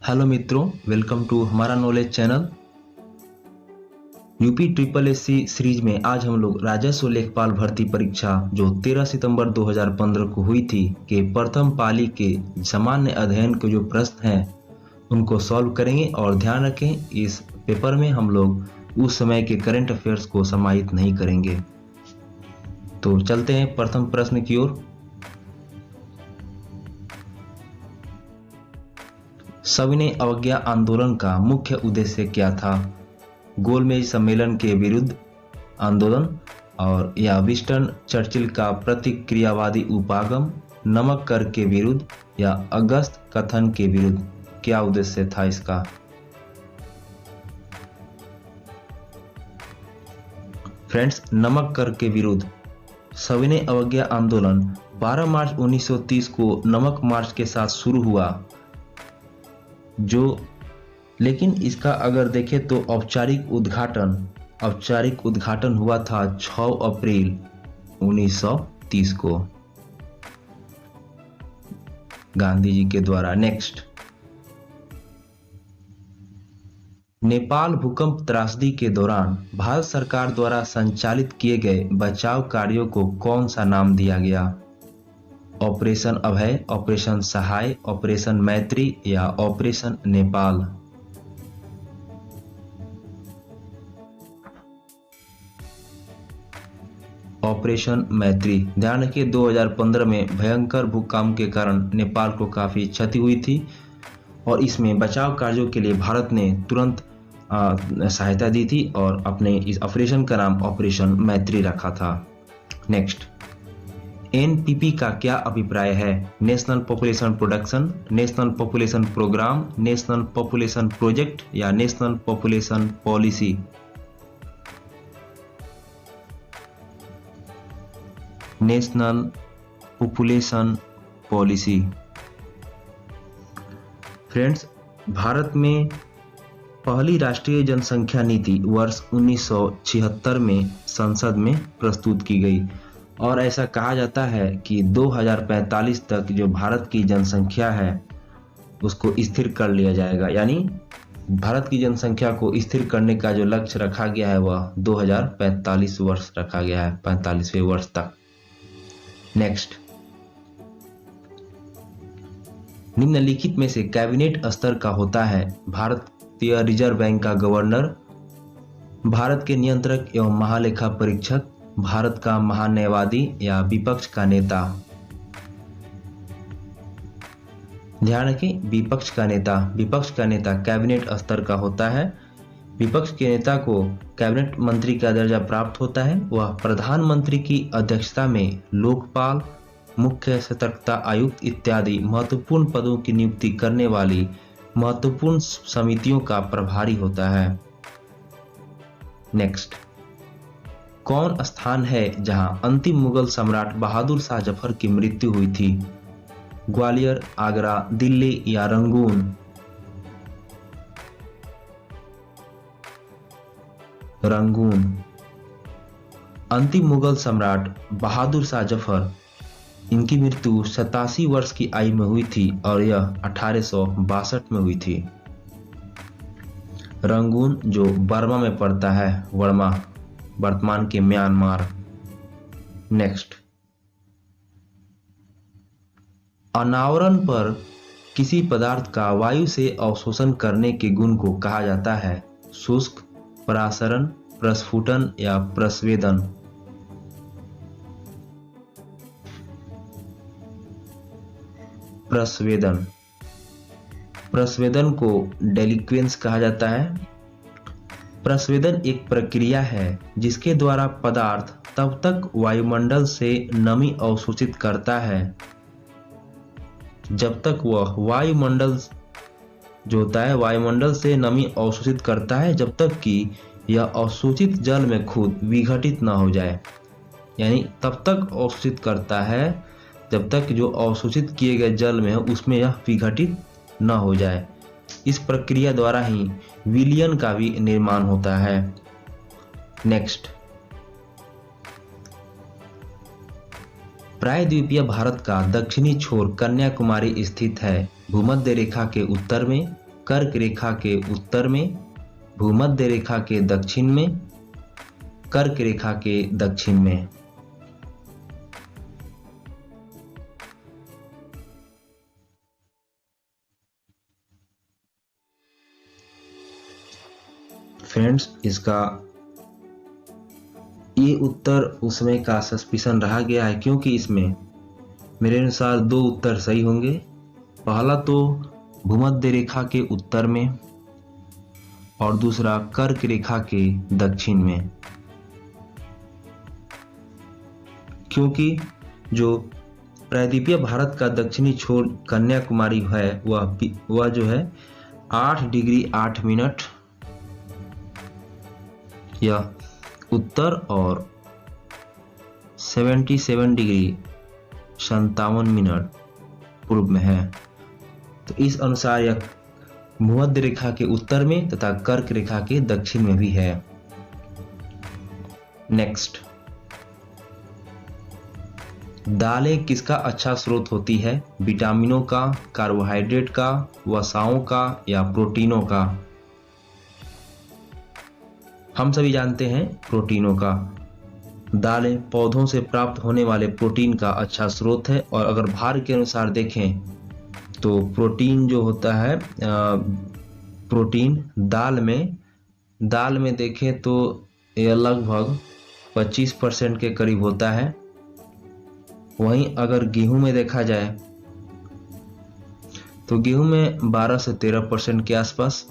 Hello मित्रों, welcome to हमारा knowledge channel. UP triple SC series में आज हम लोग राजस्व लेखपाल भर्ती परीक्षा जो 13 सितंबर 2015 को हुई थी के प्रथम पाली के सामान्य अध्ययन के जो प्रश्न हैं उनको सॉल्व करेंगे। और ध्यान रखें, इस पेपर में हम लोग उस समय के करंट अफेयर्स को समाहित नहीं करेंगे। तो चलते हैं प्रथम प्रश्न की ओर। सविनय अवज्ञा आंदोलन का मुख्य उद्देश्य क्या था? गोलमेज सम्मेलन के विरुद्ध आंदोलन, और या विंस्टन चर्चिल का प्रतिक्रियावादी उपागम, नमक कर के विरुद्ध, या अगस्त कथन के विरुद्ध? क्या उद्देश्य था इसका? फ्रेंड्स, नमक कर के विरुद्ध सविनय अवज्ञा आंदोलन 12 मार्च 1930 को नमक मार्च के साथ शुरू हुआ, लेकिन इसका अगर देखें तो औपचारिक उद्घाटन हुआ था 6 अप्रैल 1930 को गांधी जी के द्वारा। नेक्स्ट, नेपाल भूकंप त्रासदी के दौरान भारत सरकार द्वारा संचालित किए गए बचाव कार्यों को कौन सा नाम दिया गया? ऑपरेशन अभय, ऑपरेशन सहाय, ऑपरेशन मैत्री, या ऑपरेशन नेपाल? ऑपरेशन मैत्री। ध्यान रखिए, 2015 में भयंकर भूकंप के कारण नेपाल को काफी क्षति हुई थी और इसमें बचाव कार्यों के लिए भारत ने तुरंत सहायता दी थी और अपने इस ऑपरेशन का नाम ऑपरेशन मैत्री रखा था। नेक्स्ट, एनपीपी का क्या अभिप्राय है? National population production, national population program, national population project, या national population policy? National population policy. Friends, Bharat में पहली राष्ट्रीय जनसंख्या नीति वर्ष 1976 में संसद में प्रस्तुत की गई और ऐसा कहा जाता है कि 2045 तक जो भारत की जनसंख्या है उसको स्थिर कर लिया जाएगा। यानी भारत की जनसंख्या को स्थिर करने का जो लक्ष्य रखा गया है वह 2045 वर्ष रखा गया है, 45वें वर्ष तक। नेक्स्ट, निम्नलिखित में से कैबिनेट स्तर का होता है? भारतीय रिजर्व बैंक का गवर्नर, भारत के नियंत्रक एवं महालेखा परीक्षक, भारत का महान्यायवादी, या विपक्ष का नेता? ध्यान रखें, विपक्ष का नेता। विपक्ष का नेता कैबिनेट स्तर का होता है। विपक्ष के नेता को कैबिनेट मंत्री का दर्जा प्राप्त होता है। वह प्रधानमंत्री की अध्यक्षता में लोकपाल, मुख्य सतर्कता आयुक्त इत्यादि महत्वपूर्ण पदों की नियुक्ति करने वाली महत्वपूर्ण समितियों का प्रभारी होता है। नेक्स्ट, कौन स्थान है जहां अंतिम मुगल सम्राट बहादुर शाह जफर की मृत्यु हुई थी? ग्वालियर, आगरा, दिल्ली, या रंगून? रंगून। अंतिम मुगल सम्राट बहादुर शाह जफर, इनकी मृत्यु 87 वर्ष की आयु में हुई थी और यह 1862 में हुई थी। रंगून जो बर्मा में पड़ता है, वर्मा, वर्तमान के म्यांमार। नेक्स्ट, अनावरण पर किसी पदार्थ का वायु से अवशोषण करने के गुण को कहा जाता है? शुष्क, परासरण, प्रस्फुटन, या प्रस्वेदन? प्रस्वेदन। प्रस्वेदन को डेलिक्वेंस कहा जाता है। प्रस्वेदन एक प्रक्रिया है जिसके द्वारा पदार्थ तब तक वायुमंडल से नमी अवशोषित करता है जब तक वह वायुमंडल से नमी अवशोषित करता है जब तक कि यह अवशोषित जल में खुद विघटित न हो जाए। यानी तब तक अवशोषित करता है जब तक जो अवशोषित किए गए जल में है उसमें यह विघटित न हो जाए। इस प्रक्रिया द्वारा ही विलयन का भी निर्माण होता है। नेक्स्ट, प्रायद्वीपीय भारत का दक्षिणी छोर कन्याकुमारी स्थित है। भूमध्य रेखा के उत्तर में, कर्क रेखा के उत्तर में, भूमध्य रेखा के दक्षिण में, कर्क रेखा के दक्षिण में। फ्रेंड्स, इसका ये उत्तर उसमें का सस्पिशन रहा गया है, क्योंकि इसमें मेरे अनुसार दो उत्तर सही होंगे। पहला तो भूमध्य रेखा के उत्तर में और दूसरा कर्क रेखा के दक्षिण में, क्योंकि जो प्रायद्वीपीय भारत का दक्षिणी छोर कन्याकुमारी है वह जो है 8 डिग्री 8 मिनट या उत्तर और 77 डिग्री 57 मिनट पूर्व में है। तो इस अनुसार यह भूमध्य रेखा के उत्तर में तथा कर्क रेखा के दक्षिण में भी है। नेक्स्ट, दालें किसका अच्छा स्रोत होती है? विटामिनों का, कार्बोहाइड्रेट का, वसाओं का या प्रोटीनों का? हम सभी जानते हैं प्रोटीनों का। दालें पौधों से प्राप्त होने वाले प्रोटीन का अच्छा स्रोत है, और अगर भार के अनुसार देखें तो प्रोटीन जो होता है प्रोटीन दाल में देखें तो यह लगभग 25% के करीब होता है। वहीं अगर गेहूं में देखा जाए तो गेहूं में 12 से 13% के आसपास,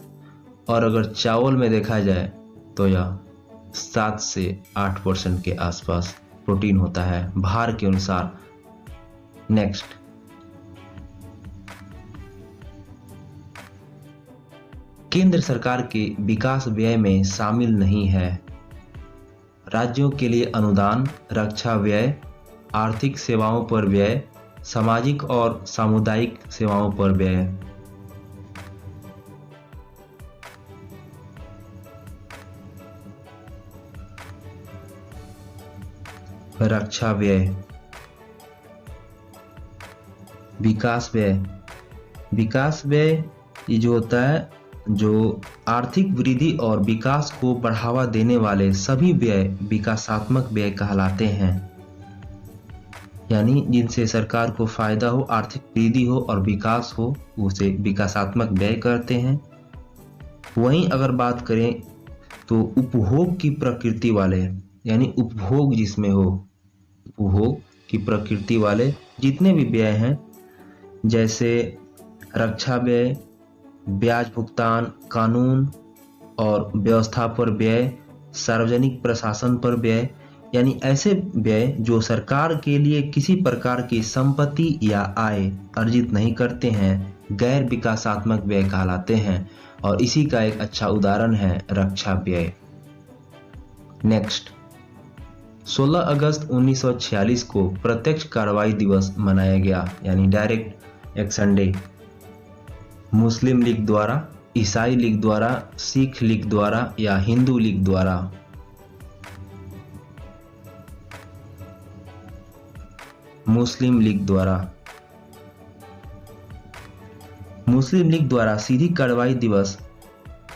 और अगर चावल में देखा जाए तो यह 7 से 8% के आसपास प्रोटीन होता है भार के अनुसार। नेक्स्ट, केंद्र सरकार के विकास व्यय में शामिल नहीं है राज्यों के लिए अनुदान, रक्षा व्यय, आर्थिक सेवाओं पर व्यय, सामाजिक और सामुदायिक सेवाओं पर व्यय। रक्षा व्यय, विकास व्यय ये जो होता है, जो आर्थिक वृद्धि और विकास को बढ़ावा देने वाले सभी व्यय विकासात्मक व्यय कहलाते हैं। यानी जिनसे सरकार को फायदा हो, आर्थिक वृद्धि हो और विकास हो, उसे विकासात्मक व्यय करते हैं। वहीं अगर बात करें तो उपभोग की प्रकृति वाले, यानी उपभोग जिसमें हो, उपभोग की प्रकृति वाले जितने भी व्यय हैं, जैसे रक्षा व्यय, ब्याज भुगतान, कानून और व्यवस्था पर व्यय, सार्वजनिक प्रशासन पर व्यय, यानी ऐसे व्यय जो सरकार के लिए किसी प्रकार की संपत्ति या आय अर्जित नहीं करते हैं, गैर विकासात्मक व्यय कहलाते हैं, और इसी का एक अच्छा उदाहरण है रक्षा व्यय। नेक्स्ट, 16 अगस्त 1946 को प्रत्यक्ष कार्रवाई दिवस मनाया गया, यानी डायरेक्ट एक्शन डे। मुस्लिम लीग द्वारा, ईसाई लीग द्वारा, सिख लीग द्वारा या हिंदू लीग द्वारा? मुस्लिम लीग द्वारा। मुस्लिम लीग द्वारा सीधी कार्रवाई दिवस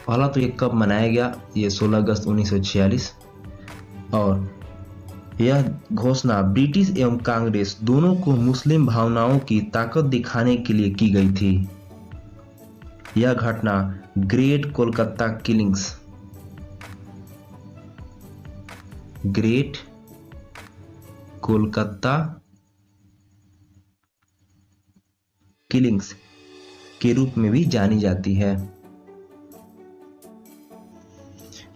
पहला तो ये कब मनाया गया? ये 16 अगस्त 1946, और यह घोषणा ब्रिटिश एवं कांग्रेस दोनों को मुस्लिम भावनाओं की ताकत दिखाने के लिए की गई थी। यह घटना great Kolkata killings, great Kolkata killings के रूप में भी जानी जाती है।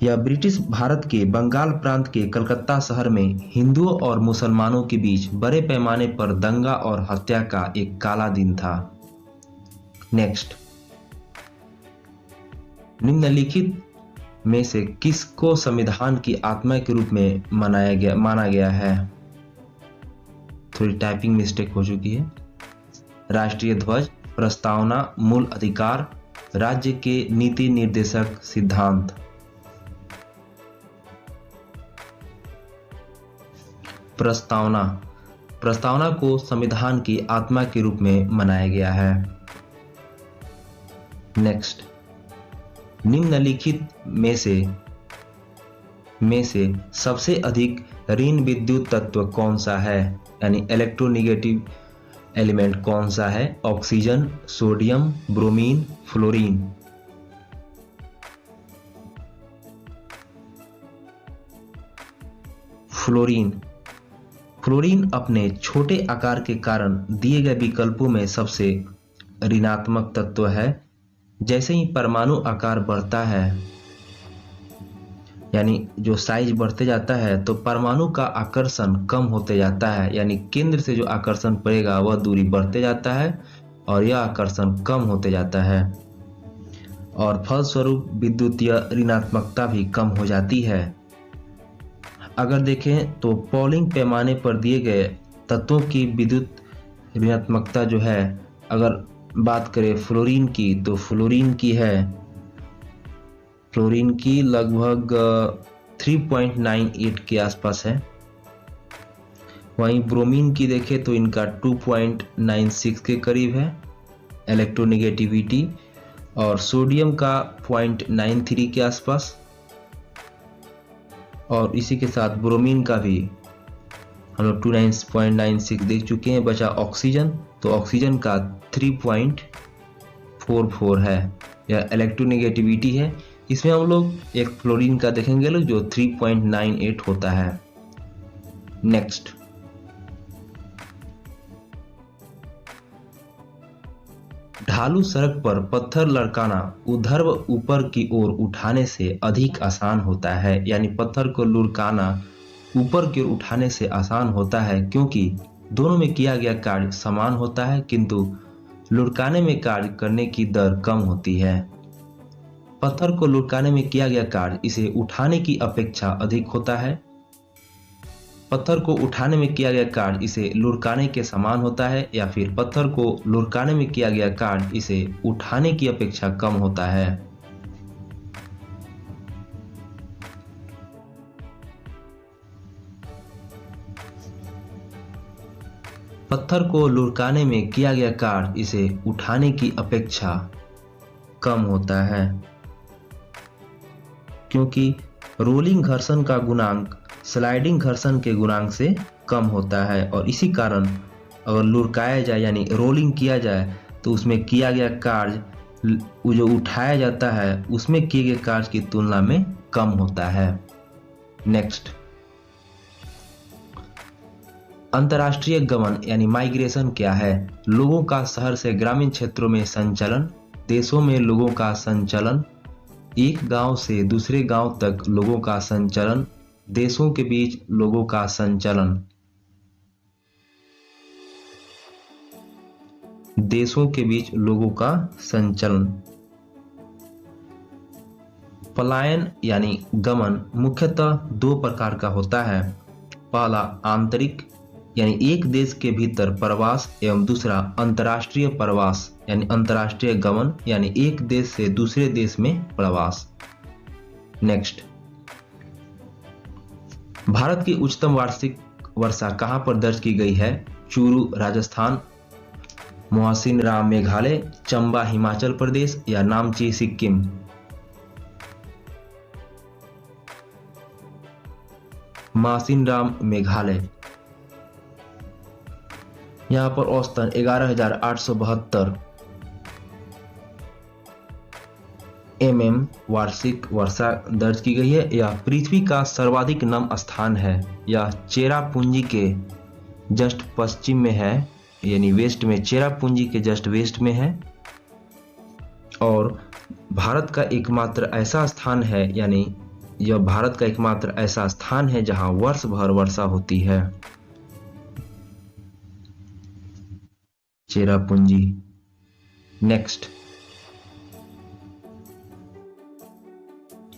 यह ब्रिटिश भारत के बंगाल प्रांत के कलकत्ता शहर में हिंदुओं और मुसलमानों के बीच बड़े पैमाने पर दंगा और हत्या का एक काला दिन था। नेक्स्ट, निम्नलिखित में से किसको संविधान की आत्मा के रूप में माना गया है? थोड़ी टाइपिंग मिस्टेक हो चुकी है। राष्ट्रीय ध्वज, प्रस्तावना, मूल अधिकार, राज्य के नीति निर्देशक सिद्धांत। प्रस्तावना को संविधान की आत्मा के रूप में मनाया गया है। नेक्स्ट, निम्नलिखित में से सबसे अधिक ऋण विद्युत तत्व कौन सा है, यानी इलेक्ट्रोनेगेटिव एलिमेंट कौन सा है? Oxygen, sodium, bromine, fluorine. Fluorine अपने छोटे आकार के कारण दिए गए विकल्पों में सबसे ऋणात्मक तत्व है। जैसे ही परमाणु आकार बढ़ता है, यानी जो साइज बढ़ते जाता है, तो परमाणु का आकर्षण कम होते जाता है, यानी केंद्र से जो आकर्षण पड़ेगा वह दूरी बढ़ते जाता है और यह आकर्षण कम होते जाता है और फलस्वरूप विद्युतीय ऋणात्मकता भी कम हो जाती है। अगर देखें तो पॉलिंग पैमाने पर दिए गए तत्वों की विद्युत ऋणात्मकता जो है, अगर बात करें फ्लोरीन की, तो फ्लोरीन की लगभग 3.98 के आसपास है। वहीं ब्रोमीन की देखें तो इनका 2.96 के करीब है इलेक्ट्रोनेगेटिविटी, और सोडियम का 0.93 के आसपास, और इसी के साथ ब्रोमीन का भी हम लोग 2.96 देख चुके हैं। बचा ऑक्सीजन, तो ऑक्सीजन का 3.44 है, यह इलेक्ट्रोनेगेटिविटी है। इसमें हम लोग एक फ्लोरीन का देखेंगे लोग जो 3.98 होता है। नेक्स्ट, ढालू सड़क पर पत्थर लुढ़काना ऊर्ध्व ऊपर की ओर उठाने से अधिक आसान होता है, यानी पत्थर को लुढ़काना ऊपर की ओर उठाने से आसान होता है, क्योंकि दोनों में किया गया कार्य समान होता है, किंतु लुढ़काने में कार्य करने की दर कम होती है। पत्थर को लुढ़काने में किया गया कार्य इसे उठाने की अपेक्षा अधिक होता है। पत्थर को उठाने में किया गया कार्य इसे लुढ़काने के समान होता है, या फिर पत्थर को लुढ़काने में किया गया कार्य इसे उठाने की अपेक्षा कम होता है। पत्थर को लुढ़काने में किया गया कार्य इसे उठाने की अपेक्षा कम होता है, क्योंकि रोलिंग घर्षण का गुणांक स्लाइडिंग घर्षण के गुणांक से कम होता है, और इसी कारण अगर लुढ़काया जाए यानी रोलिंग किया जाए तो उसमें किया गया कार्य जो उठाया जाता है उसमें किए गए कार्य की तुलना में कम होता है। नेक्स्ट, अंतर्राष्ट्रीय गमन यानी माइग्रेशन क्या है? लोगों का शहर से ग्रामीण क्षेत्रों में संचलन, देशों में लोगों का संचलन, एक गांव से दूसरे गांव तक लोगों का संचलन, देशों के बीच लोगों का संचलन। देशों के बीच लोगों का संचलन। पलायन यानी गमन मुख्यतः दो प्रकार का होता है। पहला आंतरिक यानी एक देश के भीतर प्रवास, एवं दूसरा अंतर्राष्ट्रीय प्रवास यानी अंतर्राष्ट्रीय गमन यानी एक देश से दूसरे देश में प्रवास। नेक्स्ट, भारत की उच्चतम वार्षिक वर्षा कहां पर दर्ज की गई है? चूरू राजस्थान, मौसिनराम मेघालय, चंबा हिमाचल प्रदेश या नामची सिक्किम। मौसिनराम मेघालय। यहां पर औसतन 11,872 mm वार्षिक वर्षा दर्ज की गई है। यह पृथ्वी का सर्वाधिक नम स्थान है। यह चेरापूंजी के जस्ट पश्चिम में है, यानी वेस्ट में, चेरापूंजी के जस्ट वेस्ट में है, और भारत का एकमात्र ऐसा स्थान है, यानी यह भारत का एकमात्र ऐसा स्थान है जहां वर्ष भर वर्षा होती है। चेरापूंजी। नेक्स्ट,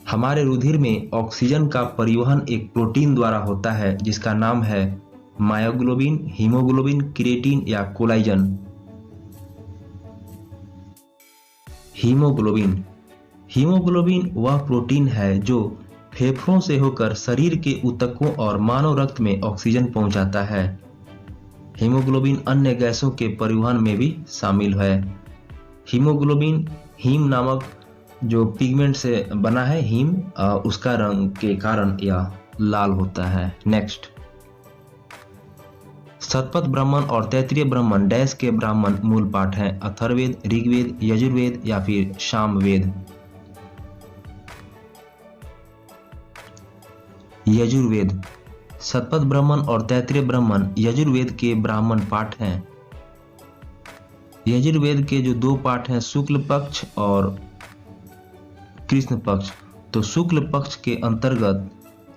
हमारे रुधिर में ऑक्सीजन का परिवहन एक प्रोटीन द्वारा होता है जिसका नाम है मायोग्लोबिन, हीमोग्लोबिन, क्रिएटिन या कोलाइजन। हीमोग्लोबिन। हीमोग्लोबिन वह प्रोटीन है जो फेफड़ों से होकर शरीर के ऊतकों और मानव रक्त में ऑक्सीजन पहुंचाता है। हीमोग्लोबिन अन्य गैसों के परिवहन में भी शामिल है। हीमोग्लोबिन हीम नामक जो पिगमेंट से बना है हिम, उसका रंग के कारण यह लाल होता है। नेक्स्ट, शतपथ ब्राह्मण और तैत्तिरीय ब्राह्मण डैश के ब्राह्मण मूल पाठ हैं? अथर्ववेद, ऋग्वेद, यजुर्वेद या फिर सामवेद? यजुर्वेद। शतपथ ब्राह्मण और तैत्तिरीय ब्राह्मण यजुर्वेद के ब्राह्मण पाठ हैं। यजुर्वेद के जो दो पाठ हैं, शुक्ल पक्ष और कृष्ण पक्ष, तो शुक्ल पक्ष के अंतर्गत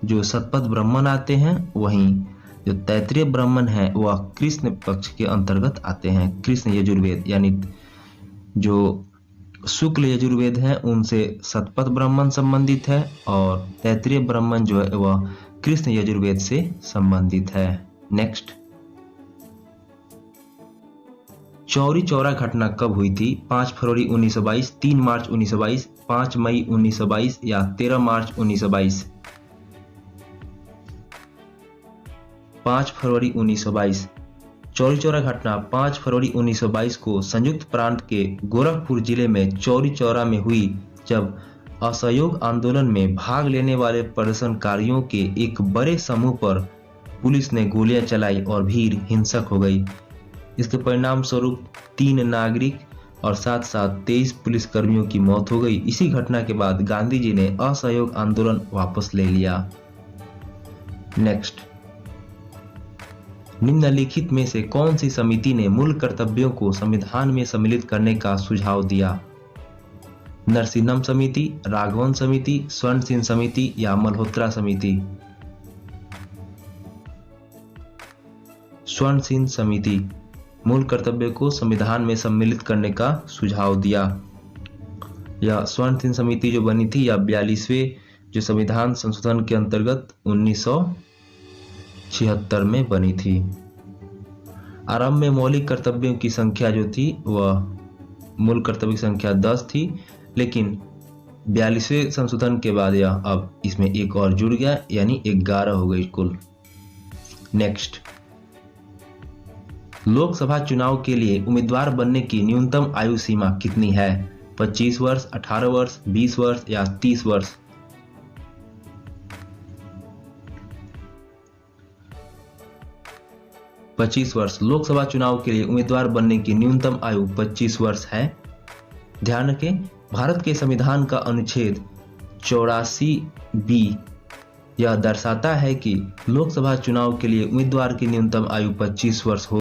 जो शतपथ ब्राह्मण आते हैं, वहीं जो तैत्तिरीय ब्राह्मण है वह कृष्ण पक्ष के अंतर्गत आते हैं। कृष्ण यजुर्वेद यानी जो शुक्ल यजुर्वेद है उनसे शतपथ ब्राह्मण संबंधित है और तैत्तिरीय ब्राह्मण जो है वह कृष्ण यजुर्वेद से संबंधित है। नेक्स्ट, चौरी चौरा घटना कब हुई थी? 5 फरवरी 1922, 3 मार्च 1922, 5 मई 1922 या 13 मार्च 1922? 5 फरवरी 1922। चौरी चौरा घटना 5 फरवरी 1922 को संयुक्त प्रांत के गोरखपुर जिले में चौरी चौरा में हुई, जब असहयोग आंदोलन में भाग लेने वाले प्रदर्शनकारियों के एक बड़े समूह पर पुलिस ने गोलियां चलाई और भीड़ हिंसक हो गई। इसके परिणाम स्वरूप 3 नागरिक और साथ साथ 23 पुलिसकर्मियों की मौत हो गई। इसी घटना के बाद गांधी जी ने असहयोग आंदोलन वापस ले लिया। नेक्स्ट, निम्नलिखित में से कौन सी समिति ने मूल कर्तव्यों को संविधान में सम्मिलित करने का सुझाव दिया? नरसिंहम समिति, राघवन समिति, स्वर्ण सिंह समिति या मल्होत्रा समिति? स्वर्ण सिंह समिति मूल कर्तव्य को संविधान में सम्मिलित करने का सुझाव दिया। यह स्वर्ण सिंह समिति जो बनी थी, या 42वें जो संविधान संशोधन के अंतर्गत 1976 में बनी थी। आरंभ में मौलिक कर्तव्यों की संख्या जो थी वह मूल कर्तव्य की संख्या 10 थी, लेकिन 42वें संशोधन के बाद यह अब इसमें एक और जुड़ गया, यानी 11 हो गई कुल। नेक्स्ट, लोकसभा चुनाव के लिए उम्मीदवार बनने की न्यूनतम आयु सीमा कितनी है? 25 वर्ष, 18 वर्ष, 20 वर्ष या 30 वर्ष? 25 वर्ष। लोकसभा चुनाव के लिए उम्मीदवार बनने की न्यूनतम आयु 25 वर्ष है। ध्यान रखें, भारत के संविधान का अनुच्छेद 84B यह दर्शाता है कि लोकसभा चुनाव के लिए उम्मीदवार की न्यूनतम आयु 25 वर्ष हो।